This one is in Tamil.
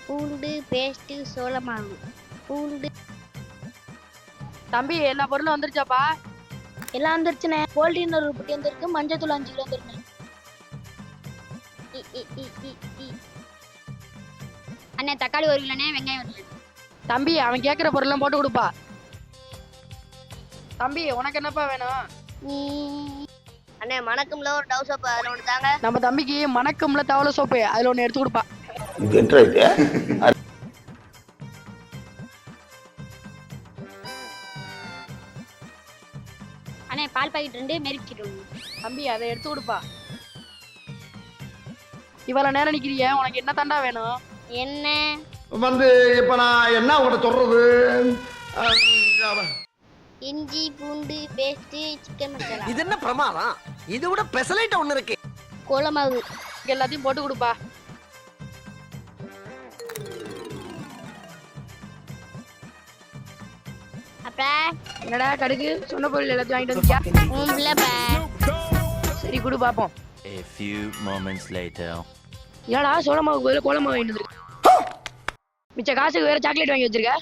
பூண்டு பேஸ்ட் சோள மாவு பூண்டு. தம்பி எல்லா பொருளும் வந்துருச்சாப்பா? எல்லாம் வந்துருச்சுண்ணே. கோல்டின் ஒரு புட்டி வந்துருக்கு, மஞ்சத்தூள் 5 கிலோ வந்துருக்குண்ணே. அண்ணே தக்காளி 1 கிலோண்ணே, வெங்காயம் 1 கிலோ. தம்பி அவன் கேட்குற பொருள்லாம் போட்டு கொடுப்பா. தம்பி உனக்கு என்னப்பா வேணும்? அண்ணே மணக்கும்ல ஒரு டவ் சோப்பு, அதில் ஒன்று தாங்க. நம்ம தம்பிக்கு மணக்கும்ல தவளை சோப்பு, அதில் ஒன்று எடுத்து கொடுப்பா. அண்ணே பால் பாக்கெட் 2 மெரிச்சிட்டு. தம்பி அதை எடுத்து கொடுப்பா. இவ்வளோ நேரம் நிற்கிறிய, உனக்கு என்ன தாண்டா வேணும்? என்ன வந்து இப்ப நான் என்ன உங்கள்கிட்ட சொல்றது? இஞ்சி பூண்டு பேஸ்ட் சிக்கன் மசாலா. இது என்ன பிரமாதம்? இது விட பெசலைட் ஒண்ணு இருக்கு. கோல மாவு எல்லாத்தையும் போட்டு கொடுப்பா. அப்பா என்னடா கடுகு சொன்ன பொருள் எல்லாத்தையும் வாங்கிட்டு வந்துட்டியா? உங்களப்பா சரி கொடு பாப்போம். A few moments later. ஏடா சோள மாவுக்கு பதிலா கோல மாவு வாங்கிட்டு வந்துருக்கு. மிச்ச காசுக்கு வேற சாக்லேட் வாங்கி வச்சிருக்க.